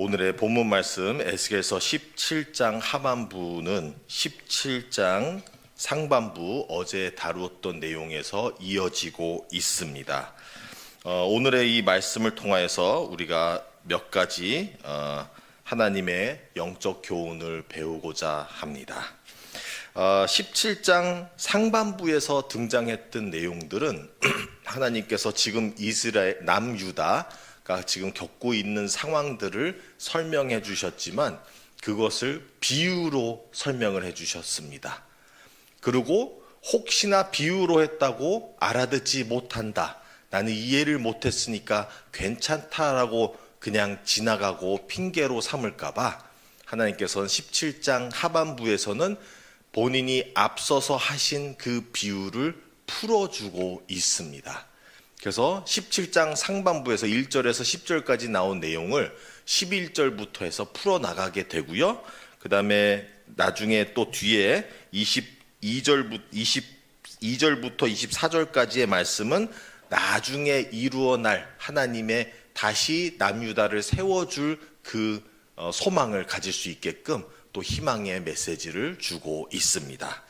오늘의 본문 말씀 에스겔서 17장 하반부는 17장 상반부 어제 다루었던 내용에서 이어지고 있습니다. 오늘의 이 말씀을 통하여서 우리가 몇 가지 하나님의 영적 교훈을 배우고자 합니다. 17장 상반부에서 등장했던 내용들은 하나님께서 지금 이스라엘 남유다가 지금 겪고 있는 상황들을 설명해 주셨지만 그것을 비유로 설명을 해 주셨습니다. 그리고 혹시나 비유로 했다고 알아듣지 못한다, 나는 이해를 못했으니까 괜찮다라고 그냥 지나가고 핑계로 삼을까봐 하나님께서는 17장 하반부에서는 본인이 앞서서 하신 그 비유를 풀어주고 있습니다. 그래서 17장 상반부에서 1절에서 10절까지 나온 내용을 11절부터 해서 풀어나가게 되고요. 그 다음에 나중에 또 뒤에 22절부터 24절까지의 말씀은 나중에 이루어날 하나님의 다시 남유다를 세워줄 그 소망을 가질 수 있게끔 또 희망의 메시지를 주고 있습니다.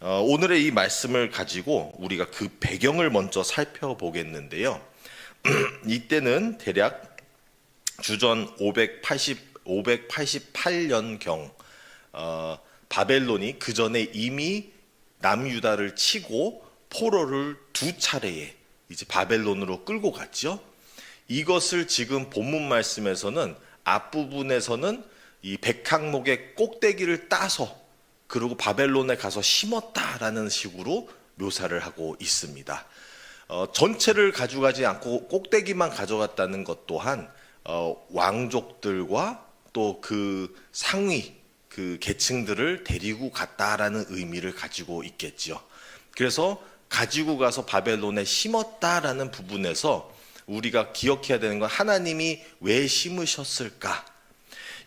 오늘의 이 말씀을 가지고 우리가 그 배경을 먼저 살펴보겠는데요. 이때는 대략 주전 588년경 바벨론이 그 전에 이미 남유다를 치고 포로를 두 차례에 이제 바벨론으로 끌고 갔죠. 이것을 지금 본문 말씀에서는 앞부분에서는 이 백항목의 꼭대기를 따서 그리고 바벨론에 가서 심었다라는 식으로 묘사를 하고 있습니다. 전체를 가져가지 않고 꼭대기만 가져갔다는 것 또한 왕족들과 또 그 상위 그 계층들을 데리고 갔다라는 의미를 가지고 있겠죠. 그래서 가지고 가서 바벨론에 심었다라는 부분에서 우리가 기억해야 되는 건 하나님이 왜 심으셨을까?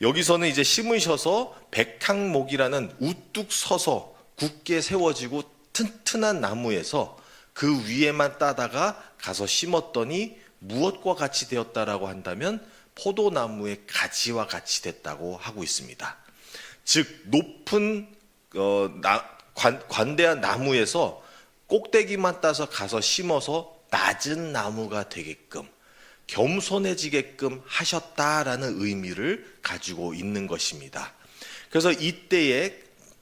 여기서는 이제 심으셔서 백항목이라는 우뚝 서서 굳게 세워지고 튼튼한 나무에서 그 위에만 따다가 가서 심었더니 무엇과 같이 되었다라고 한다면 포도나무의 가지와 같이 됐다고 하고 있습니다. 즉 높은 관대한 나무에서 꼭대기만 따서 가서 심어서 낮은 나무가 되게끔 겸손해지게끔 하셨다라는 의미를 가지고 있는 것입니다. 그래서 이때에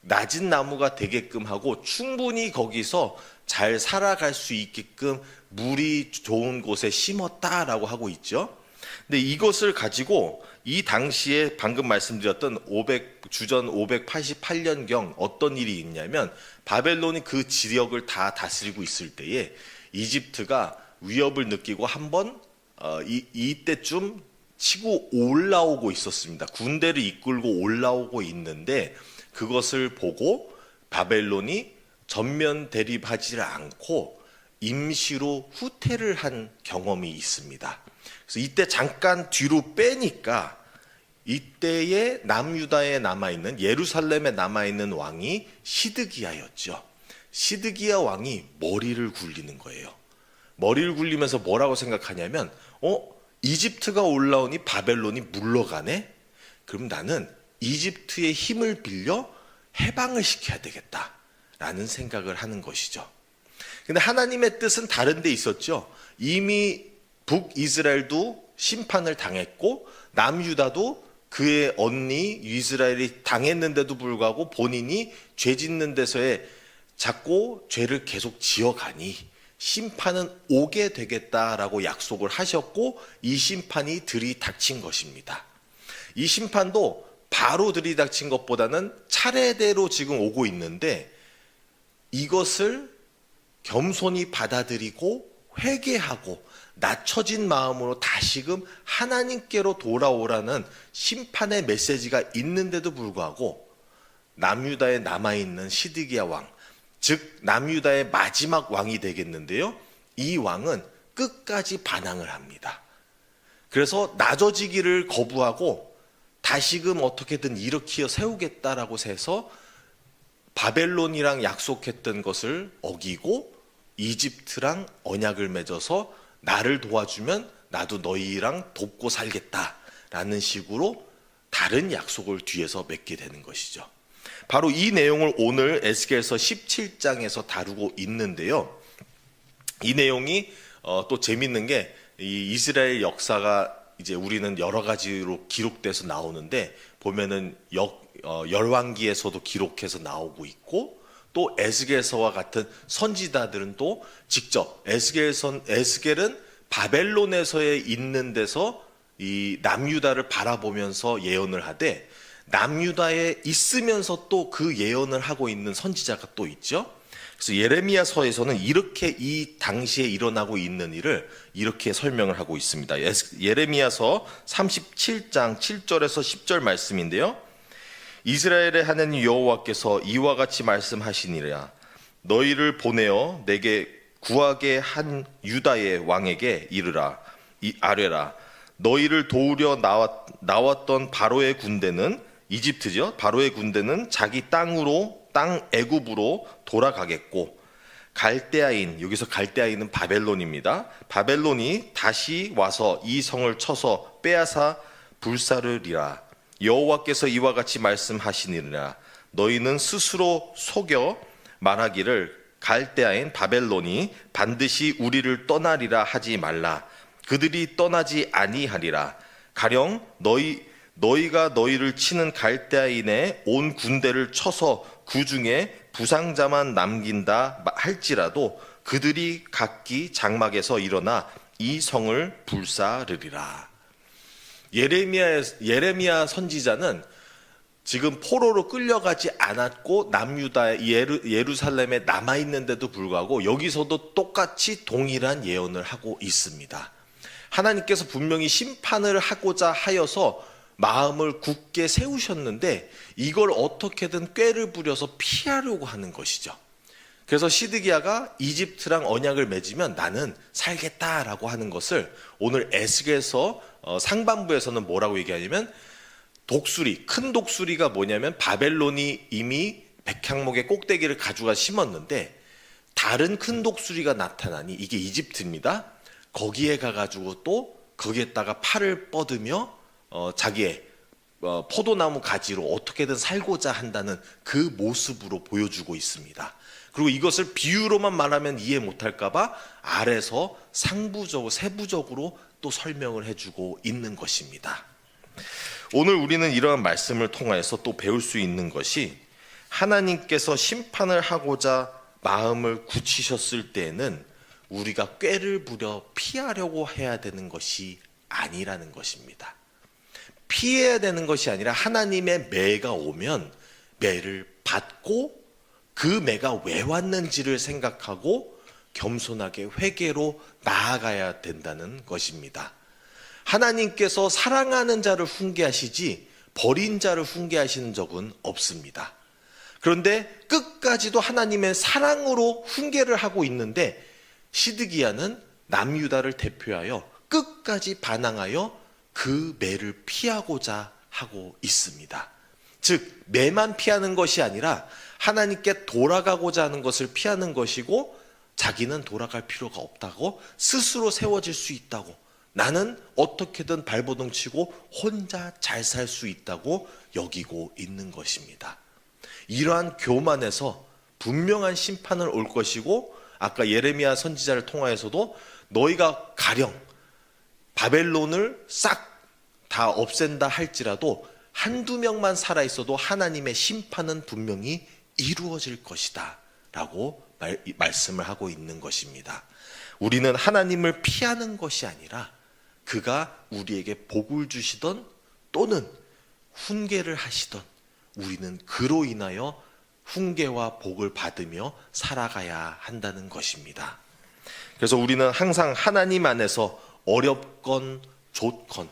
낮은 나무가 되게끔 하고 충분히 거기서 잘 살아갈 수 있게끔 물이 좋은 곳에 심었다라고 하고 있죠. 근데 이것을 가지고 이 당시에 방금 말씀드렸던 주전 588년경 어떤 일이 있냐면 바벨론이 그 지역을 다 다스리고 있을 때에 이집트가 위협을 느끼고 한번 이때쯤 치고 올라오고 있었습니다. 군대를 이끌고 올라오고 있는데 그것을 보고 바벨론이 전면 대립하지 않고 임시로 후퇴를 한 경험이 있습니다. 그래서 이때 잠깐 뒤로 빼니까 이때의 남유다에 남아있는 예루살렘에 남아있는 왕이 시드기야였죠. 시드기야 왕이 머리를 굴리는 거예요. 머리를 굴리면서 뭐라고 생각하냐면 이집트가 올라오니 바벨론이 물러가네? 그럼 나는 이집트의 힘을 빌려 해방을 시켜야 되겠다라는 생각을 하는 것이죠. 근데 하나님의 뜻은 다른 데 있었죠. 이미 북이스라엘도 심판을 당했고 남유다도 그의 언니 이스라엘이 당했는데도 불구하고 본인이 죄 짓는 데서의 자꾸 죄를 계속 지어가니 심판은 오게 되겠다라고 약속을 하셨고 이 심판이 들이닥친 것입니다. 이 심판도 바로 들이닥친 것보다는 차례대로 지금 오고 있는데 이것을 겸손히 받아들이고 회개하고 낮춰진 마음으로 다시금 하나님께로 돌아오라는 심판의 메시지가 있는데도 불구하고 남유다에 남아있는 시드기야 왕, 즉 남유다의 마지막 왕이 되겠는데요. 이 왕은 끝까지 반항을 합니다. 그래서 낮아지기를 거부하고 다시금 어떻게든 일으켜 세우겠다라고 해서 바벨론이랑 약속했던 것을 어기고 이집트랑 언약을 맺어서 나를 도와주면 나도 너희랑 돕고 살겠다 라는 식으로 다른 약속을 뒤에서 맺게 되는 것이죠. 바로 이 내용을 오늘 에스겔서 17장에서 다루고 있는데요. 이 내용이 또 재밌는 게 이 이스라엘 역사가 이제 우리는 여러 가지로 기록돼서 나오는데 보면은 열왕기에서도 기록해서 나오고 있고 또 에스겔서와 같은 선지자들은 또 직접 에스겔은 바벨론에서에 있는 데서 이 남유다를 바라보면서 예언을 하되 남유다에 있으면서 또 그 예언을 하고 있는 선지자가 또 있죠. 그래서 예레미야서에서는 이렇게 이 당시에 일어나고 있는 일을 이렇게 설명을 하고 있습니다. 예레미야서 37장 7절에서 10절 말씀인데요. 이스라엘의 하나님 여호와께서 이와 같이 말씀하시니라. 너희를 보내어 내게 구하게 한 유다의 왕에게 아뢰라. 너희를 도우려 나왔던 바로의 군대는 이집트죠. 바로의 군대는 자기 땅 애굽으로 돌아가겠고 갈대아인, 여기서 갈대아인은 바벨론입니다. 바벨론이 다시 와서 이 성을 쳐서 빼앗아 불사르리라. 여호와께서 이와 같이 말씀하시니라. 너희는 스스로 속여 말하기를 갈대아인 바벨론이 반드시 우리를 떠나리라 하지 말라. 그들이 떠나지 아니하리라. 가령 너희가 너희를 치는 갈대아인의 온 군대를 쳐서 그 중에 부상자만 남긴다 할지라도 그들이 각기 장막에서 일어나 이 성을 불사르리라. 예레미야 선지자는 지금 포로로 끌려가지 않았고 남유다 예루살렘에 남아있는데도 불구하고 여기서도 똑같이 동일한 예언을 하고 있습니다. 하나님께서 분명히 심판을 하고자 하여서 마음을 굳게 세우셨는데 이걸 어떻게든 꾀를 부려서 피하려고 하는 것이죠. 그래서 시드기야가 이집트랑 언약을 맺으면 나는 살겠다라고 하는 것을 오늘 에스겔서 상반부에서는 뭐라고 얘기하냐면 큰 독수리가 뭐냐면 바벨론이 이미 백향목의 꼭대기를 가져가 심었는데 다른 큰 독수리가 나타나니 이게 이집트입니다. 거기에 가가지고 또 거기에다가 팔을 뻗으며 자기의 포도나무 가지로 어떻게든 살고자 한다는 그 모습으로 보여주고 있습니다. 그리고 이것을 비유로만 말하면 이해 못할까봐 아래서 세부적으로 또 설명을 해주고 있는 것입니다. 오늘 우리는 이러한 말씀을 통하여서 또 배울 수 있는 것이 하나님께서 심판을 하고자 마음을 굳히셨을 때에는 우리가 꾀를 부려 피하려고 해야 되는 것이 아니라는 것입니다. 피해야 되는 것이 아니라 하나님의 매가 오면 매를 받고 그 매가 왜 왔는지를 생각하고 겸손하게 회개로 나아가야 된다는 것입니다. 하나님께서 사랑하는 자를 훈계하시지 버린 자를 훈계하시는 적은 없습니다. 그런데 끝까지도 하나님의 사랑으로 훈계를 하고 있는데 시드기야는 남유다를 대표하여 끝까지 반항하여 그 매를 피하고자 하고 있습니다. 즉 매만 피하는 것이 아니라 하나님께 돌아가고자 하는 것을 피하는 것이고 자기는 돌아갈 필요가 없다고 스스로 세워질 수 있다고 나는 어떻게든 발버둥 치고 혼자 잘 살 수 있다고 여기고 있는 것입니다. 이러한 교만에서 분명한 심판은 올 것이고 아까 예레미야 선지자를 통하여서도 너희가 가령 바벨론을 싹 다 없앤다 할지라도 한두 명만 살아있어도 하나님의 심판은 분명히 이루어질 것이다 라고 말씀을 하고 있는 것입니다. 우리는 하나님을 피하는 것이 아니라 그가 우리에게 복을 주시던 또는 훈계를 하시던 우리는 그로 인하여 훈계와 복을 받으며 살아가야 한다는 것입니다. 그래서 우리는 항상 하나님 안에서 어렵건 좋건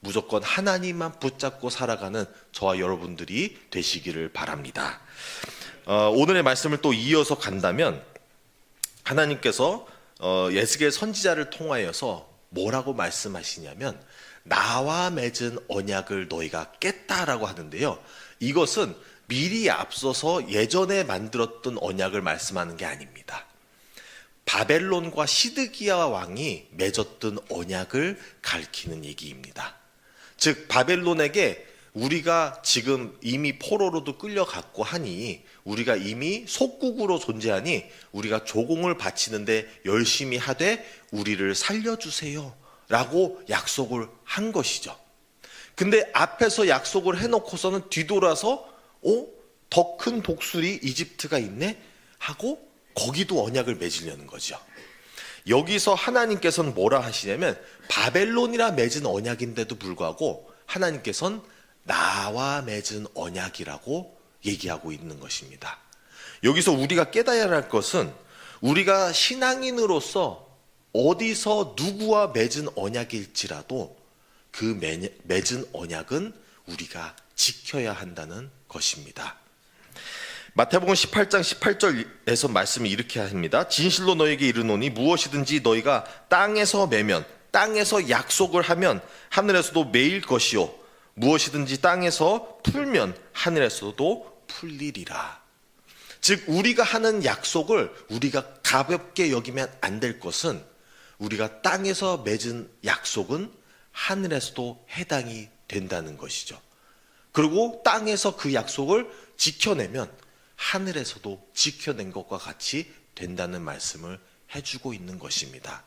무조건 하나님만 붙잡고 살아가는 저와 여러분들이 되시기를 바랍니다. 오늘의 말씀을 또 이어서 간다면 하나님께서 에스겔 선지자를 통하여서 뭐라고 말씀하시냐면 나와 맺은 언약을 너희가 깼다라고 하는데요. 이것은 미리 앞서서 예전에 만들었던 언약을 말씀하는 게 아닙니다. 바벨론과 시드기야 왕이 맺었던 언약을 가리키는 얘기입니다. 즉 바벨론에게 우리가 지금 이미 포로로도 끌려갔고 하니, 우리가 이미 속국으로 존재하니 우리가 조공을 바치는데 열심히 하되 우리를 살려주세요 라고 약속을 한 것이죠. 근데 앞에서 약속을 해놓고서는 뒤돌아서 더 큰 독수리 이집트가 있네 하고 거기도 언약을 맺으려는 거죠. 여기서 하나님께서는 뭐라 하시냐면, 바벨론이라 맺은 언약인데도 불구하고 하나님께서는 나와 맺은 언약이라고 얘기하고 있는 것입니다. 여기서 우리가 깨달아야 할 것은, 우리가 신앙인으로서 어디서 누구와 맺은 언약일지라도 그 맺은 언약은 우리가 지켜야 한다는 것입니다. 마태복음 18장 18절에서 말씀이 이렇게 합니다. 진실로 너에게 이르노니 무엇이든지 너희가 땅에서 매면, 땅에서 약속을 하면 하늘에서도 매일 것이요, 무엇이든지 땅에서 풀면 하늘에서도 풀리리라. 즉 우리가 하는 약속을 우리가 가볍게 여기면 안 될 것은, 우리가 땅에서 맺은 약속은 하늘에서도 해당이 된다는 것이죠. 그리고 땅에서 그 약속을 지켜내면 하늘에서도 지켜낸 것과 같이 된다는 말씀을 해주고 있는 것입니다.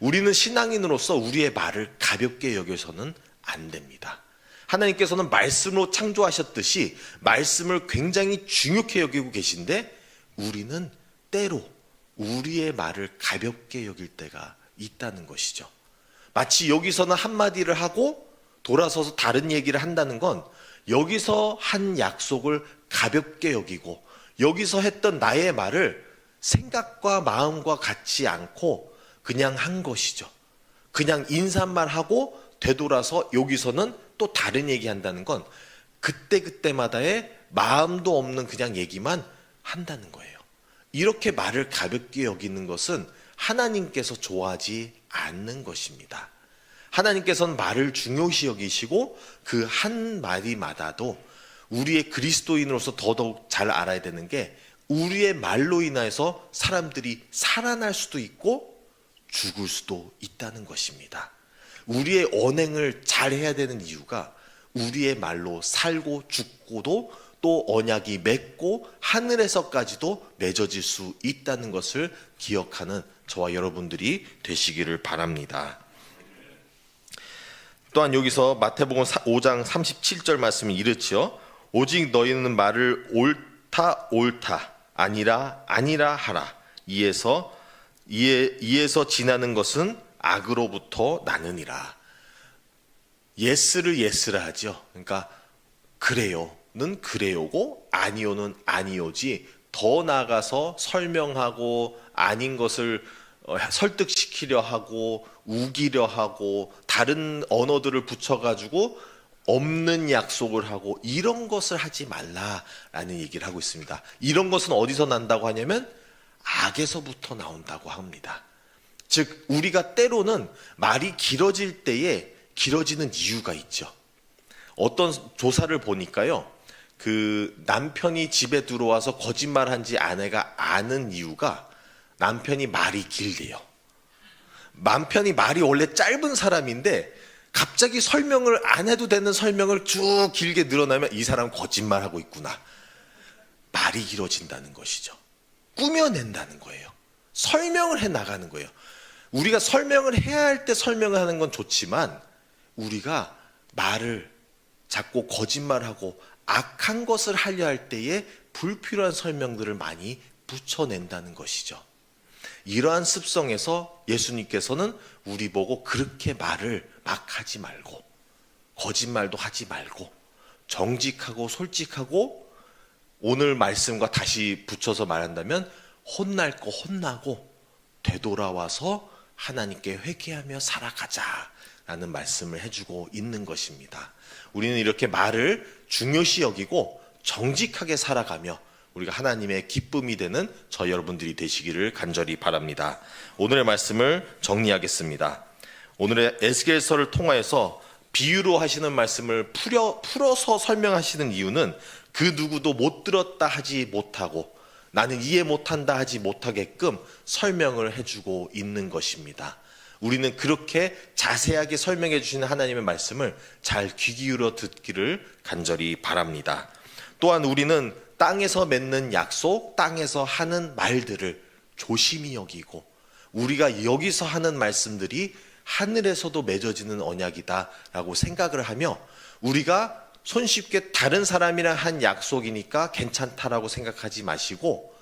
우리는 신앙인으로서 우리의 말을 가볍게 여겨서는 안 됩니다. 하나님께서는 말씀으로 창조하셨듯이 말씀을 굉장히 중요하게 여기고 계신데, 우리는 때로 우리의 말을 가볍게 여길 때가 있다는 것이죠. 마치 여기서는 한마디를 하고 돌아서서 다른 얘기를 한다는 건, 여기서 한 약속을 가볍게 여기고 여기서 했던 나의 말을 생각과 마음과 같지 않고 그냥 한 것이죠. 그냥 인사말 하고 되돌아서 여기서는 또 다른 얘기 한다는 건 그때그때마다의 마음도 없는 그냥 얘기만 한다는 거예요. 이렇게 말을 가볍게 여기는 것은 하나님께서 좋아하지 않는 것입니다. 하나님께서는 말을 중요시 여기시고 그 한 마디마다도 우리의 그리스도인으로서 더더욱 잘 알아야 되는 게, 우리의 말로 인해서 사람들이 살아날 수도 있고 죽을 수도 있다는 것입니다. 우리의 언행을 잘 해야 되는 이유가, 우리의 말로 살고 죽고도 또 언약이 맺고 하늘에서까지도 맺어질 수 있다는 것을 기억하는 저와 여러분들이 되시기를 바랍니다. 또한 여기서 마태복음 5장 37절 말씀이 이렇지요. 오직 너희는 말을 옳다 옳다 아니라 아니라 하라. 이에서 지나는 것은 악으로부터 나느니라. 예스를 예스라 하죠. 그러니까 그래요는 그래요고 아니요는 아니요지, 더 나아가서 설명하고 아닌 것을 설득시키려 하고 우기려 하고 다른 언어들을 붙여가지고 없는 약속을 하고 이런 것을 하지 말라라는 얘기를 하고 있습니다. 이런 것은 어디서 난다고 하냐면 악에서부터 나온다고 합니다. 즉 우리가 때로는 말이 길어질 때에 길어지는 이유가 있죠. 어떤 조사를 보니까요, 그 남편이 집에 들어와서 거짓말한지 아내가 아는 이유가, 남편이 말이 길대요. 남편이 말이 원래 짧은 사람인데 갑자기 설명을 안 해도 되는 설명을 쭉 길게 늘어나면 이 사람 거짓말하고 있구나. 말이 길어진다는 것이죠. 꾸며낸다는 거예요. 설명을 해 나가는 거예요. 우리가 설명을 해야 할 때 설명을 하는 건 좋지만, 우리가 말을 자꾸 거짓말하고 악한 것을 하려 할 때에 불필요한 설명들을 많이 붙여낸다는 것이죠. 이러한 습성에서 예수님께서는 우리 보고 그렇게 말을 막 하지 말고, 거짓말도 하지 말고, 정직하고 솔직하고, 오늘 말씀과 다시 붙여서 말한다면 혼날 거 혼나고 되돌아와서 하나님께 회개하며 살아가자라는 말씀을 해주고 있는 것입니다. 우리는 이렇게 말을 중요시 여기고 정직하게 살아가며 우리가 하나님의 기쁨이 되는 저 여러분들이 되시기를 간절히 바랍니다. 오늘의 말씀을 정리하겠습니다. 오늘의 에스겔서를 통하여서 비유로 하시는 말씀을 풀어서 설명하시는 이유는, 그 누구도 못 들었다 하지 못하고 나는 이해 못한다 하지 못하게끔 설명을 해주고 있는 것입니다. 우리는 그렇게 자세하게 설명해 주시는 하나님의 말씀을 잘 귀 기울여 듣기를 간절히 바랍니다. 또한 우리는 땅에서 맺는 약속, 땅에서 하는 말들을 조심히 여기고 우리가 여기서 하는 말씀들이 하늘에서도 맺어지는 언약이다라고 생각을 하며 우리가 손쉽게 다른 사람이랑 한 약속이니까 괜찮다라고 생각하지 마시고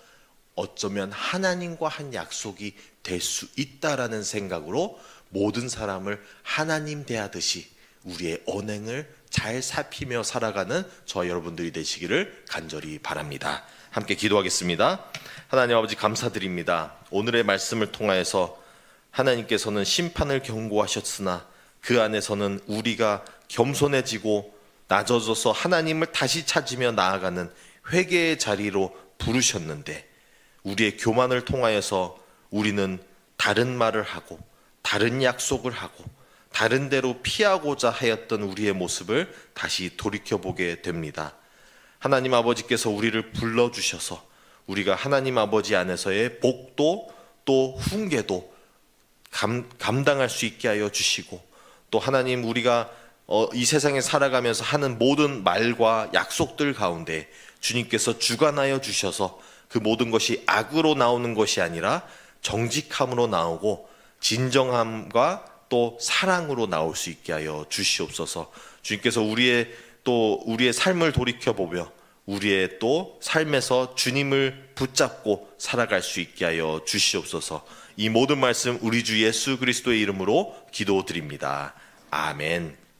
어쩌면 하나님과 한 약속이 될 수 있다라는 생각으로 모든 사람을 하나님 대하듯이 우리의 언행을 잘 살피며 살아가는 저와 여러분들이 되시기를 간절히 바랍니다. 함께 기도하겠습니다. 하나님 아버지 감사드립니다. 오늘의 말씀을 통하여서 하나님께서는 심판을 경고하셨으나 그 안에서는 우리가 겸손해지고 낮아져서 하나님을 다시 찾으며 나아가는 회개의 자리로 부르셨는데 우리의 교만을 통하여서 우리는 다른 말을 하고 다른 약속을 하고 다른 데로 피하고자 하였던 우리의 모습을 다시 돌이켜보게 됩니다. 하나님 아버지께서 우리를 불러주셔서 우리가 하나님 아버지 안에서의 복도 또 훈계도 감당할 수 있게 하여 주시고 또 하나님 우리가 이 세상에 살아가면서 하는 모든 말과 약속들 가운데 주님께서 주관하여 주셔서 그 모든 것이 악으로 나오는 것이 아니라 정직함으로 나오고 진정함과 또 사랑으로 나올 수 있게 하여 주시옵소서. 주님께서 우리의 삶을 돌이켜보며 우리의 또 삶에서 주님을 붙잡고 살아갈 수 있게 하여 주시옵소서. 이 모든 말씀 우리 주 예수 그리스도의 이름으로 기도드립니다. 아멘.